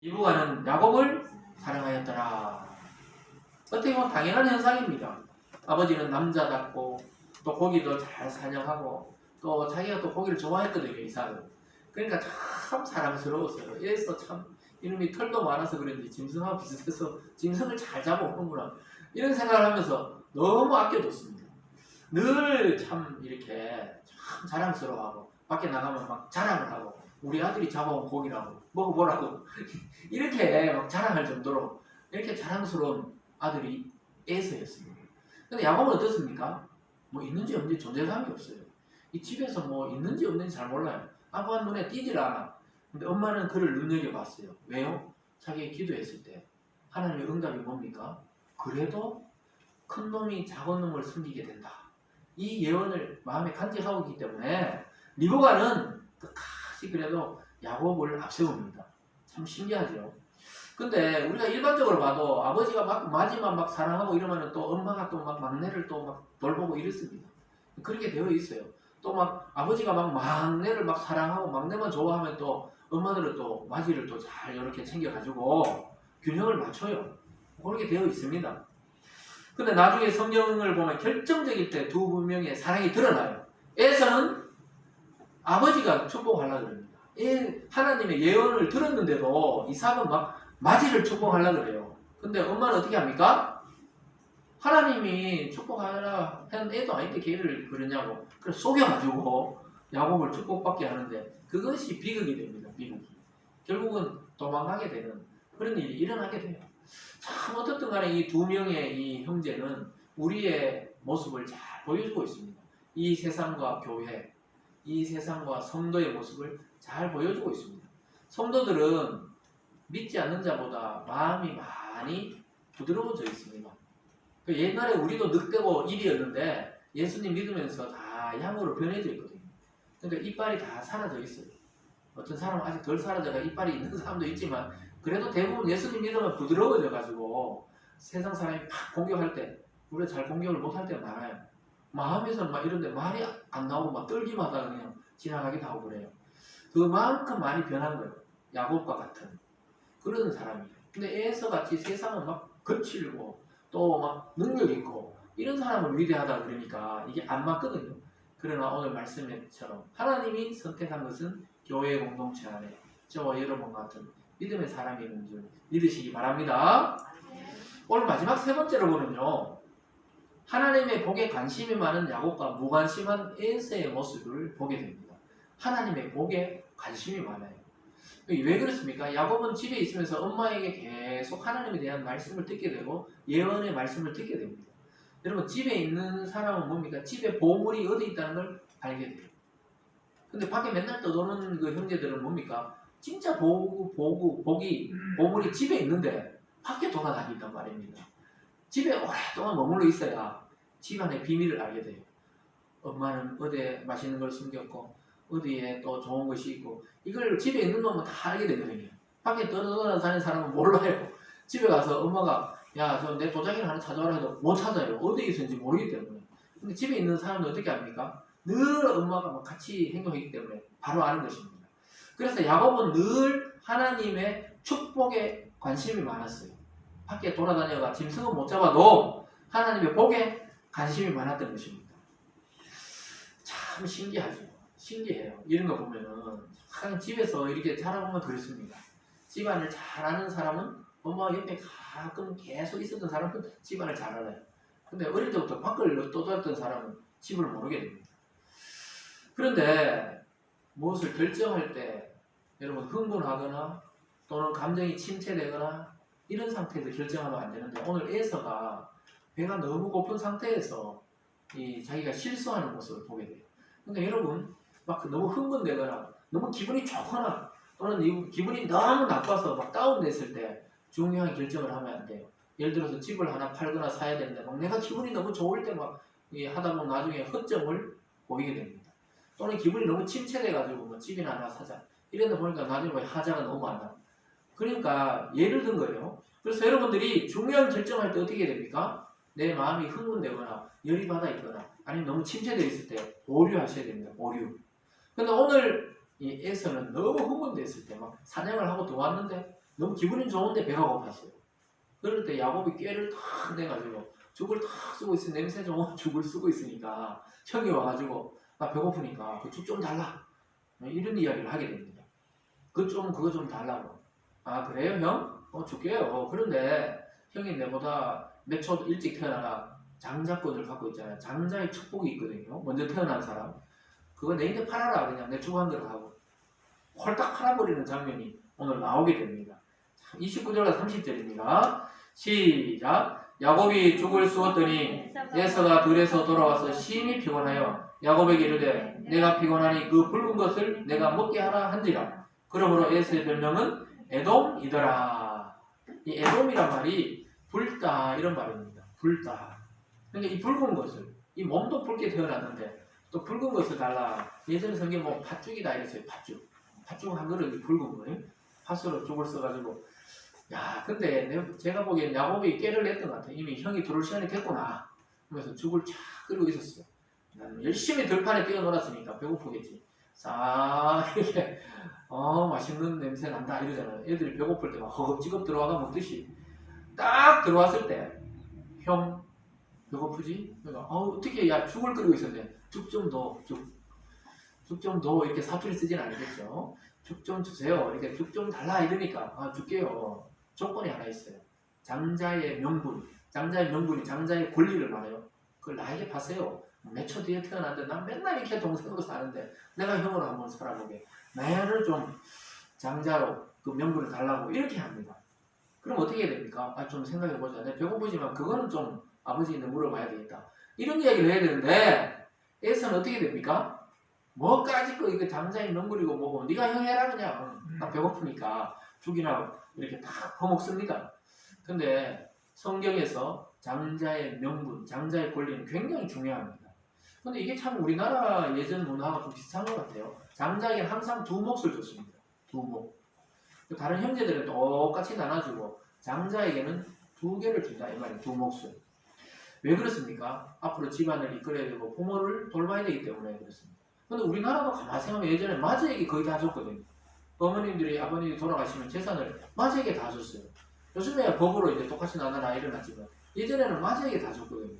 리브가는 야곱을 사랑하였더라. 어떻게 보면 당연한 현상입니다. 아버지는 남자답고 또 고기도 잘 사냥하고 또 자기가 또 고기를 좋아했거든요, 이삭은. 그러니까 참 사랑스러웠어요. 얘서 참 이놈이 털도 많아서 그런지 짐승하고 비슷해서 짐승을 잘 잡아오는구나, 이런 생각을 하면서 너무 아껴뒀습니다. 늘 참 이렇게 참 자랑스러워하고 밖에 나가면 막 자랑을 하고 우리 아들이 잡아온 고기라고 먹어보라고 이렇게 막 자랑할 정도로 이렇게 자랑스러운 아들이 에서였습니다. 근데 야곱은 어떻습니까? 뭐 있는지 없는지 존재감이 없어요. 이 집에서 뭐 있는지 없는지 잘 몰라요. 아빠가 눈에 띄질 않아. 근데 엄마는 그를 눈여겨봤어요. 왜요? 자기가 기도했을 때 하나님의 응답이 뭡니까? 그래도 큰 놈이 작은 놈을 숨기게 된다. 이 예언을 마음에 간직하고 있기 때문에 리브가는 끝까지 그래도 야곱을 앞세웁니다. 참 신기하죠. 근데 우리가 일반적으로 봐도 아버지가 막 마지막 막 사랑하고 이러면은 또 엄마가 또 막 막내를 또 막 돌보고 이랬습니다. 그렇게 되어 있어요. 또 막 아버지가 막 막내를 막 사랑하고 막내만 좋아하면 또 엄마들은 또 마지를 또 잘 이렇게 챙겨가지고 균형을 맞춰요. 그렇게 되어 있습니다. 근데 나중에 성경을 보면 결정적일 때 두 분명의 사랑이 드러나요. 에서는 아버지가 축복하려고 그럽니다. 하나님의 예언을 들었는데도 이삭은 막 마지를 축복하려고 그래요. 근데 엄마는 어떻게 합니까? 하나님이 축복하라 한 애도 아닌데 걔를 그러냐고. 그래서 속여가지고 야곱을 축복받게 하는데 그것이 비극이 됩니다. 비극이. 결국은 도망가게 되는 그런 일이 일어나게 돼요. 참 어떻든 간에 이 두 명의 이 형제는 우리의 모습을 잘 보여주고 있습니다. 이 세상과 교회, 이 세상과 성도의 모습을 잘 보여주고 있습니다. 성도들은 믿지 않는 자보다 마음이 많이 부드러워져 있습니다. 옛날에 우리도 늑대고 일이었는데 예수님 믿으면서 다 양으로 변해져 있거든요. 그러니까 이빨이 다 사라져 있어요. 어떤 사람은 아직 덜 사라져가 이빨이 있는 사람도 있지만 그래도 대부분 예수님 믿으면 부드러워져가지고 세상 사람이 팍 공격할 때 우리가 잘 공격을 못할 때가 많아요. 마음에서는 막 이런데 말이 안 나오고 막 떨기만 하다가 그냥 지나가기도 하고 그래요. 그만큼 많이 변한 거예요. 야곱과 같은 그런 사람이에요. 근데 에서같이 세상은 막 거칠고 또 막 능력 있고 이런 사람을 위대하다 그러니까 이게 안 맞거든요. 그러나 오늘 말씀처럼 하나님이 선택한 것은 교회 공동체 안에 저와 여러분 같은 믿음의 사람이 있는 줄 믿으시기 바랍니다. 오늘 마지막 세 번째로 보면요, 하나님의 복에 관심이 많은 야곱과 무관심한 에서의 모습을 보게 됩니다. 하나님의 복에 관심이 많아요. 왜 그렇습니까? 야곱은 집에 있으면서 엄마에게 계속 하나님에 대한 말씀을 듣게 되고 예언의 말씀을 듣게 됩니다. 여러분, 집에 있는 사람은 뭡니까? 집에 보물이 어디 있다는 걸 알게 돼요. 근데 밖에 맨날 떠도는 그 형제들은 뭡니까? 진짜 보물이 집에 있는데 밖에 돌아다닌단 말입니다. 집에 오랫동안 머물러 있어야 집안의 비밀을 알게 돼요. 엄마는 어디에 맛있는 걸 숨겼고 어디에 또 좋은 것이 있고 이걸 집에 있는 놈은 다 알게 되거든요. 밖에 떠돌아다니는 사람은 몰라요. 집에 가서 엄마가 야, 저 내 도자기를 하나 찾아오라 해도 못 찾아요. 어디에 있는지 모르기 때문에. 근데 집에 있는 사람은 어떻게 합니까? 늘 엄마가 막 같이 행동하기 때문에 바로 아는 것입니다. 그래서 야곱은 늘 하나님의 축복에 관심이 많았어요. 밖에 돌아다녀가 짐승은 못 잡아도 하나님의 복에 관심이 많았던 것입니다. 참 신기하죠. 신기해요. 이런 거 보면은 참 집에서 이렇게 자라보면 그렇습니다. 집안을 잘 아는 사람은 엄마 옆에 가끔 계속 있었던 사람은 집안을 잘 알아요. 근데 어릴 때부터 밖을 떠돌았던 사람은 집을 모르게 됩니다. 그런데 무엇을 결정할 때 여러분 흥분하거나 또는 감정이 침체되거나 이런 상태에서 결정하면 안 되는데 오늘 에서가 배가 너무 고픈 상태에서 자기가 실수하는 모습을 보게 돼요. 그러니까 여러분 막 너무 흥분되거나 너무 기분이 좋거나 또는 기분이 너무 나빠서 막 다운됐을 때 중요한 결정을 하면 안 돼요. 예를 들어서 집을 하나 팔거나 사야 되는데 막 내가 기분이 너무 좋을 때 막 하다 보면 나중에 허점을 보이게 됩니다. 또는 기분이 너무 침체돼가지고 뭐 집이나 하나 사자 이러다 보니까 나중에 하자가 너무 많아. 그러니까 예를 든 거예요. 그래서 여러분들이 중요한 결정할 때 어떻게 됩니까? 내 마음이 흥분되거나 열이 받아 있거나 아니면 너무 침체되어 있을 때 보류하셔야 됩니다. 보류. 근데 오늘 이 에서는 너무 흥분됐을 때 막 사냥을 하고 들어왔는데 너무 기분이 좋은데 배가 고팠어요. 그럴 때 야곱이 꾀를 탁 내가지고 죽을 탁 쓰고 있으니 냄새 좋은 죽을 쓰고 있으니까 형이 와가지고 나 배고프니까 그 죽 좀 달라 이런 이야기를 하게 됩니다. 그거 좀 달라고. 아 그래요 형? 줄게요. 그런데 형이 내보다 몇 초 일찍 태어나가 장자권을 갖고 있잖아요. 장자의 축복이 있거든요. 먼저 태어난 사람. 그거 내인데 팔아라. 그냥 내 축복한 대로 하고 홀딱 팔아버리는 장면이 오늘 나오게 됩니다. 29절과 30절입니다. 시작. 야곱이 죽을 쑤었더니 에서가 들에서 돌아와서 심히 피곤하여 야곱에게 이르되 내가 피곤하니 그 붉은 것을 내가 먹게 하라 한지라. 그러므로 에서의 별명은 에돔이더라. 이 에돔이란 말이 붉다 이런 말입니다. 붉다. 그러니까 이 붉은 것을 이 몸도 붉게 태어났는데 또 붉은 것을 달라. 예전에 성경 뭐 팥죽이다 이랬어요. 팥죽 한 그릇이 붉은 거예요. 팥으로 죽을 써가지고 야 근데 제가 보기엔 야곱이 깨를 냈던 것 같아요. 이미 형이 들어올 시간이 됐구나. 그래서 죽을 쫙 끓이고 있었어요. 나는 열심히 들판에 뛰어놀았으니까 배고프겠지. 싹 이렇게 맛있는 냄새 난다 이러잖아요. 애들이 배고플 때 막 허겁지겁 들어와가 먹듯이 딱 들어왔을 때 형 배고프지? 그러니까 어떻게 야 죽을 끓이고 있었는데 죽 좀 넣어 죽 좀 넣어 이렇게 사투리 쓰진 않겠죠. 죽 좀 주세요. 이렇게 죽 좀 달라 이러니까 줄게요. 조건이 하나 있어요. 장자의 명분. 장자의 명분이 장자의 권리를 말해요. 그걸 나에게 파세요. 몇 초 뒤에 태어났는데 난 맨날 이렇게 동생으로 사는데 내가 형으로 한번 살아보게. 나를 좀 장자로 그 명분을 달라고 이렇게 합니다. 그럼 어떻게 해야 됩니까? 좀 생각해보자. 내가 배고프지만 그거는 좀 아버지한테 물어봐야 되겠다. 이런 이야기를 해야 되는데 에서는 어떻게 됩니까? 뭐까지 이거 장자의 명분이고 뭐고 네가 형 해라 그냥. 나 배고프니까 죽이나 이렇게 다 퍼먹습니다. 근데 성경에서 장자의 명분, 장자의 권리는 굉장히 중요합니다. 근데 이게 참 우리나라 예전 문화가 좀 비슷한 것 같아요. 장자에게는 항상 두 몫을 줬습니다. 두 몫. 다른 형제들은 똑같이 나눠주고 장자에게는 두 개를 준다 이 말이에요. 두 몫을. 왜 그렇습니까? 앞으로 집안을 이끌어야 되고 부모를 돌봐야 되기 때문에 그렇습니다. 근데 우리나라도 가만히 생각하면 예전에 마저에게 거의 다 줬거든요. 어머님들이 아버님이 돌아가시면 재산을 마저에게 다 줬어요. 요즘에야 법으로 이제 똑같이 나눠라 일어났지만 예전에는 마저에게 다 줬거든요.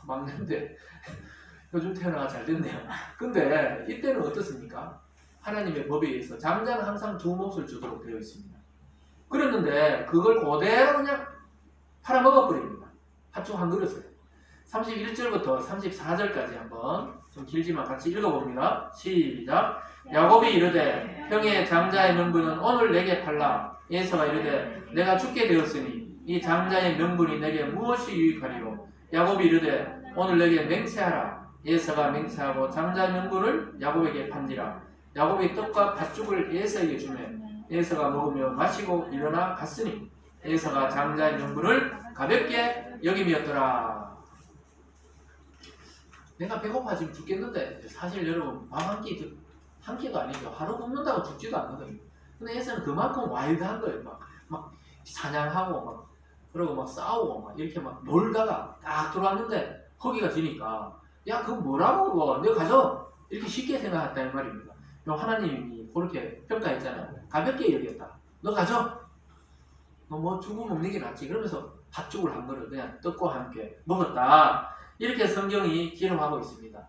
막내인데 요즘 태어나가 잘 됐네요. 근데 이때는 어떻습니까? 하나님의 법에 의해서 장자는 항상 두 몫을 주도록 되어 있습니다. 그랬는데 그걸 그대로 그냥 팔아먹어버립니다. 팥죽 한 그릇을. 31절부터 34절까지 한번 좀 길지만 같이 읽어봅니다. 시작. 야곱이 이르되 형의 장자의 명분은 오늘 내게 팔라. 에서가 이르되 내가 죽게 되었으니 이 장자의 명분이 내게 무엇이 유익하리요. 야곱이 이르되 오늘 내게 맹세하라. 에서가 맹세하고 장자의 명분을 야곱에게 판지라. 야곱이 떡과 팥죽을 에서에게 주매 에서가 먹으며 마시고 일어나 갔으니 에서가 장자의 명분을 가볍게 여김이었더라. 내가 배고파 지금 죽겠는데 사실 여러분 밥 한 끼도 아니죠. 하루 굶는다고 죽지도 않거든요. 근데 에서는 그만큼 와일드한 거예요. 막 사냥하고 그러고 막 싸우고 막 이렇게 막 놀다가 딱 들어왔는데 허기가 지니까 야 그거 뭐라고 그거 내가 가져 이렇게 쉽게 생각했다는 말입니다. 하나님이 그렇게 평가했잖아요. 가볍게 여겼다. 너 가져. 너 뭐 죽으면 먹는 게 낫지. 그러면서 팥죽을 한 그릇 그냥 떡과 함께 먹었다. 이렇게 성경이 기록하고 있습니다.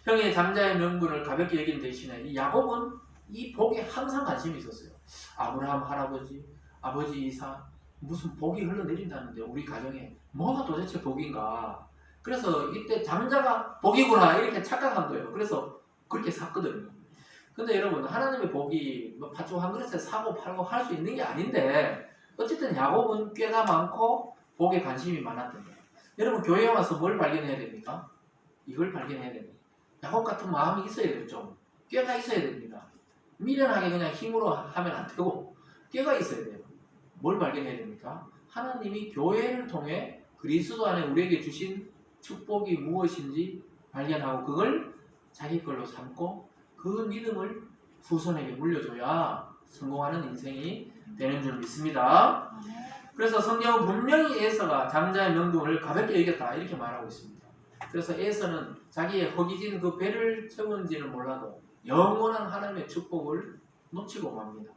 형의 장자의 명분을 가볍게 여긴 대신에 이 야곱은 이 복에 항상 관심이 있었어요. 아브라함 할아버지, 아버지 이삭 무슨 복이 흘러내린다는데 우리 가정에 뭐가 도대체 복인가. 그래서 이때 장자가 복이구나 이렇게 착각한 거예요. 그래서 그렇게 샀거든요. 근데 여러분 하나님의 복이 뭐 팥죽 한 그릇에 사고 팔고 할 수 있는 게 아닌데 어쨌든 야곱은 꾀가 많고 복에 관심이 많았던 거예요. 여러분 교회에 와서 뭘 발견해야 됩니까? 이걸 발견해야 됩니다. 야곱 같은 마음이 있어야 돼요. 좀 꾀가 있어야 됩니다. 미련하게 그냥 힘으로 하면 안 되고 꾀가 있어야 돼요. 뭘 발견해야 됩니까? 하나님이 교회를 통해 그리스도 안에 우리에게 주신 축복이 무엇인지 발견하고 그걸 자기 걸로 삼고 그 믿음을 후손에게 물려줘야 성공하는 인생이 되는 줄 믿습니다. 그래서 성경은 분명히 에서가 장자의 명분을 가볍게 여겼다 이렇게 말하고 있습니다. 그래서 에서는 자기의 허기진 그 배를 채운지는 몰라도 영원한 하나님의 축복을 놓치고 맙니다.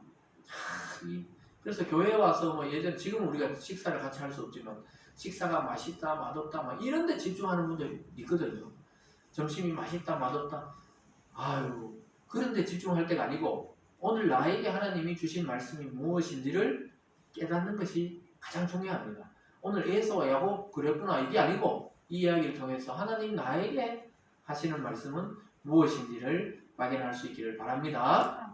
이 그래서 교회에 와서 뭐 예전 지금 우리가 식사를 같이 할 수 없지만 식사가 맛있다 맛없다 막 이런 데 집중하는 분들이 있거든요. 점심이 맛있다 맛없다 아유 그런 데 집중할 때가 아니고 오늘 나에게 하나님이 주신 말씀이 무엇인지를 깨닫는 것이 가장 중요합니다. 오늘 에서와 야곱 그랬구나 이게 아니고 이 이야기를 통해서 하나님 나에게 하시는 말씀은 무엇인지를 확인할 수 있기를 바랍니다.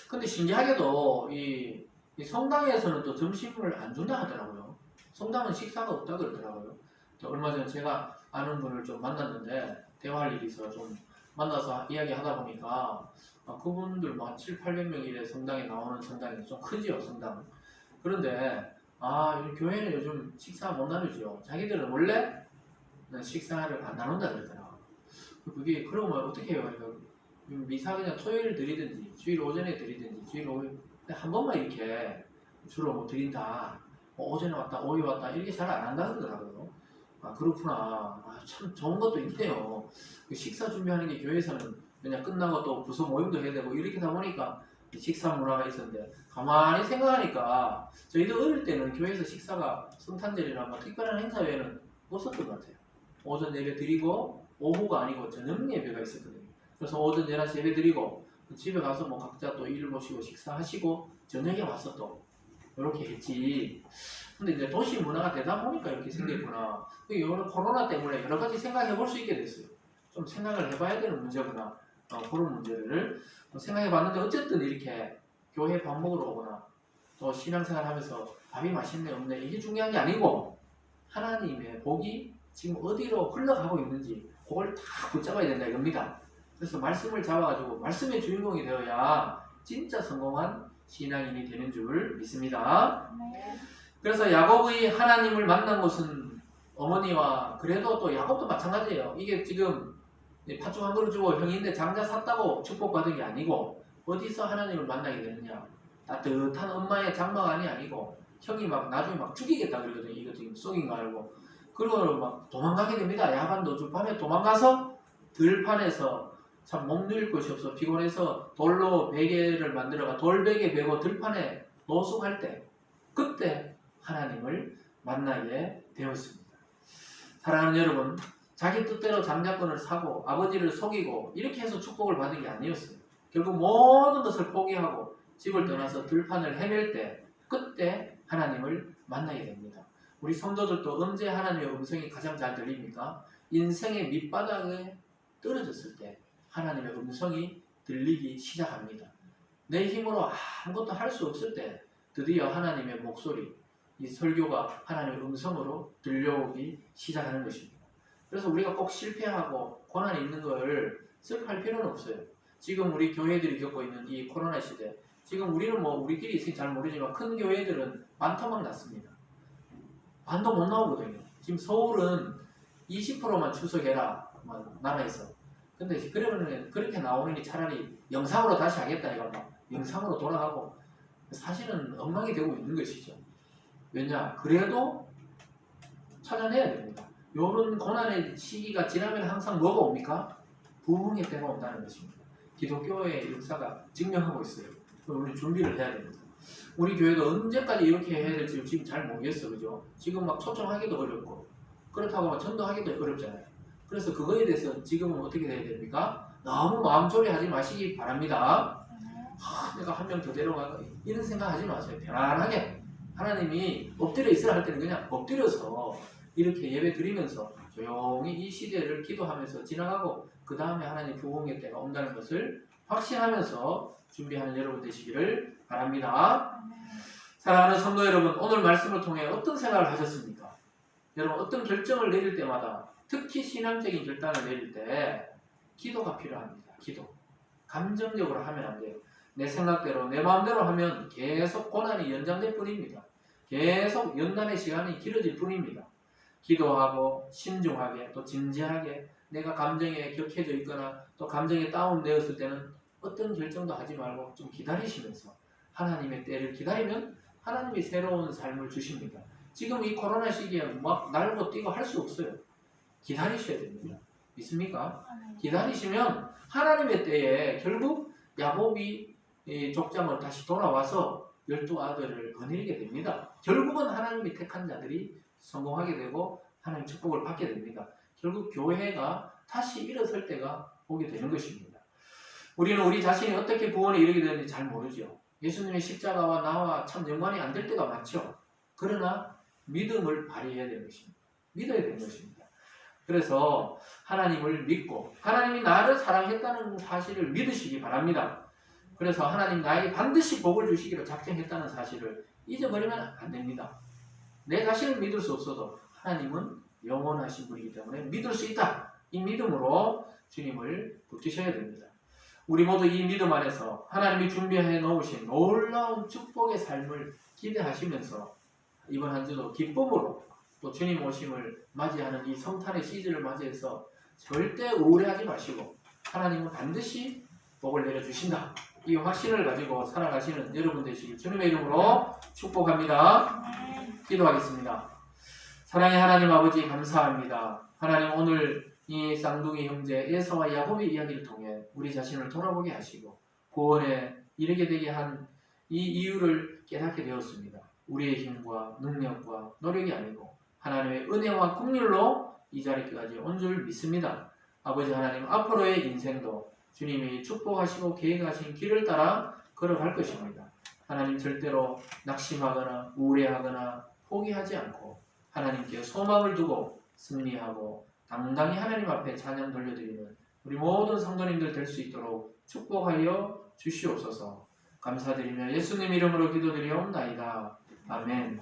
근데 신기하게도 이 성당에서는 또 점심을 안 준다 하더라고요. 성당은 식사가 없다 그러더라고요. 얼마 전에 제가 아는 분을 좀 만났는데 대화할 일이 있어서 좀 만나서 이야기하다 보니까 그분들 뭐 한 700~800명 이래 성당에 나오는 성당이 좀 크지요 성당. 그런데 이 교회는 요즘 식사 못 나누죠. 자기들은 원래 식사를 안 나눈다 그러더라고요. 그게 그러면 어떻게 해요? 미사 그냥 토요일 드리든지 주일 오전에 드리든지 주일 오후에 한 번만 이렇게 주로 뭐 드린다. 오전에 왔다 오후에 왔다 이렇게 잘 안 한다 그러더라고요. 그렇구나. 참 좋은 것도 있네요. 식사 준비하는 게 교회에서는 그냥 끝나고 또 부서 모임도 해야 되고 이렇게 다 보니까 식사 문화가 있었는데 가만히 생각하니까 저희도 어릴 때는 교회에서 식사가 성탄절이나 뭐 특별한 행사 외에는 없었던 것 같아요. 오전 예배 드리고 오후가 아니고 저녁 예배가 있었거든요. 그래서 오전 11시 예배 드리고 집에 가서 뭐 각자 또 일 보시고 식사하시고 저녁에 와서 또 이렇게 했지. 근데 이제 도시 문화가 되다 보니까 이렇게 생겼구나. 이거는 코로나 때문에 여러 가지 생각해 볼 수 있게 됐어요. 좀 생각을 해봐야 되는 문제구나. 그런 문제를 생각해 봤는데 어쨌든 이렇게 교회 밥 먹으러 오거나 또 신앙생활 하면서 밥이 맛있네 없네 이게 중요한 게 아니고 하나님의 복이 지금 어디로 흘러가고 있는지 그걸 다 붙잡아야 된다 이겁니다. 그래서 말씀을 잡아가지고 말씀의 주인공이 되어야 진짜 성공한 신앙인이 되는 줄 믿습니다. 그래서 야곱의 하나님을 만난 곳은 어머니와 그래도 또 야곱도 마찬가지예요. 이게 지금 팥죽 한 그릇 주고 형인데 장자 샀다고 축복받은 게 아니고 어디서 하나님을 만나게 되느냐. 따뜻한 엄마의 장막안이 아니고 형이 막 나중에 막 죽이겠다 그러거든요. 이거 지금 속인 거 알고. 그리고 막 도망가게 됩니다. 야간도 밤에 도망가서 들판에서 참 목 누일 곳이 없어 피곤해서 돌로 베개를 만들어가 돌베개 베고 들판에 노숙할 때 그때 하나님을 만나게 되었습니다. 사랑하는 여러분, 자기 뜻대로 장자권을 사고 아버지를 속이고 이렇게 해서 축복을 받은 게 아니었어요. 결국 모든 것을 포기하고 집을 떠나서 들판을 헤맬 때 그때 하나님을 만나게 됩니다. 우리 성도들도 언제 하나님의 음성이 가장 잘 들립니까? 인생의 밑바닥에 떨어졌을 때 하나님의 음성이 들리기 시작합니다. 내 힘으로 아무것도 할 수 없을 때 드디어 하나님의 목소리, 이 설교가 하나님의 음성으로 들려오기 시작하는 것입니다. 그래서 우리가 꼭 실패하고 고난이 있는 걸 슬퍼할 필요는 없어요. 지금 우리 교회들이 겪고 있는 이 코로나 시대, 지금 우리는 뭐 우리끼리 있으니 잘 모르지만 큰 교회들은 반토막 났습니다. 반도 못 나오거든요. 지금 서울은 20%만 추석해라 나라에서. 근데 그러면 그렇게 나오느니 차라리 영상으로 다시 하겠다 이거 막 영상으로 돌아가고 사실은 엉망이 되고 있는 것이죠. 왜냐? 그래도 찾아내야 됩니다. 이런 고난의 시기가 지나면 항상 뭐가 옵니까? 부흥의 때가 온다는 것입니다. 기독교의 역사가 증명하고 있어요. 우리 준비를 해야 됩니다. 우리 교회도 언제까지 이렇게 해야 될지 지금 잘 모르겠어요. 그죠? 지금 막 초청하기도 어렵고 그렇다고 전도하기도 어렵잖아요. 그래서 그거에 대해서 지금은 어떻게 해야 됩니까? 너무 마음조리 하지 마시기 바랍니다. 내가 한 명 더 데려가고 이런 생각하지 마세요. 편안하게 하나님이 엎드려 있으라 할 때는 그냥 엎드려서 이렇게 예배 드리면서 조용히 이 시대를 기도하면서 지나가고 그 다음에 하나님 부흥의 때가 온다는 것을 확신하면서 준비하는 여러분 되시기를 바랍니다. 사랑하는 성도 여러분, 오늘 말씀을 통해 어떤 생각을 하셨습니까? 여러분 어떤 결정을 내릴 때마다 특히 신앙적인 결단을 내릴 때 기도가 필요합니다. 기도. 감정적으로 하면 안 돼요. 내 생각대로 내 마음대로 하면 계속 고난이 연장될 뿐입니다. 계속 연단의 시간이 길어질 뿐입니다. 기도하고 신중하게 또 진지하게 내가 감정에 격해져 있거나 또 감정에 다운되었을 때는 어떤 결정도 하지 말고 좀 기다리시면서 하나님의 때를 기다리면 하나님이 새로운 삶을 주십니다. 지금 이 코로나 시기에 막 날고 뛰고 할 수 없어요. 기다리셔야 됩니다. 믿습니까? 기다리시면 하나님의 때에 결국 야곱이 족장을 다시 돌아와서 12아들을 거느리게 됩니다. 결국은 하나님이 택한 자들이 성공하게 되고 하나님 축복을 받게 됩니다. 결국 교회가 다시 일어설 때가 오게 되는 것입니다. 우리는 우리 자신이 어떻게 구원에 이르게 되는지 잘 모르죠. 예수님의 십자가와 나와 참 연관이 안 될 때가 많죠. 그러나 믿음을 발휘해야 되는 것입니다. 믿어야 되는 것입니다. 그래서 하나님을 믿고 하나님이 나를 사랑했다는 사실을 믿으시기 바랍니다. 그래서 하나님 나에게 반드시 복을 주시기로 작정했다는 사실을 잊어버리면 안 됩니다. 내 자신을 믿을 수 없어도 하나님은 영원하신 분이기 때문에 믿을 수 있다. 이 믿음으로 주님을 붙드셔야 됩니다. 우리 모두 이 믿음 안에서 하나님이 준비해 놓으신 놀라운 축복의 삶을 기대하시면서 이번 한 주도 기쁨으로 또 주님 오심을 맞이하는 이 성탄의 시즌을 맞이해서 절대 우울해하지 마시고 하나님은 반드시 복을 내려주신다. 이 확신을 가지고 살아가시는 여러분 되시길 주님의 이름으로 축복합니다. 기도하겠습니다. 사랑의 하나님 아버지 감사합니다. 하나님 오늘 이 쌍둥이 형제 에서와 야곱의 이야기를 통해 우리 자신을 돌아보게 하시고 구원에 이르게 되게 한 이 이유를 깨닫게 되었습니다. 우리의 힘과 능력과 노력이 아니고 하나님의 은혜와 긍휼로 이 자리까지 온 줄 믿습니다. 아버지 하나님 앞으로의 인생도 주님이 축복하시고 계획하신 길을 따라 걸어갈 것입니다. 하나님 절대로 낙심하거나 우울해하거나 포기하지 않고 하나님께 소망을 두고 승리하고 당당히 하나님 앞에 찬양 돌려드리는 우리 모든 성도님들 될 수 있도록 축복하여 주시옵소서. 감사드리며 예수님 이름으로 기도드리옵나이다. 아멘.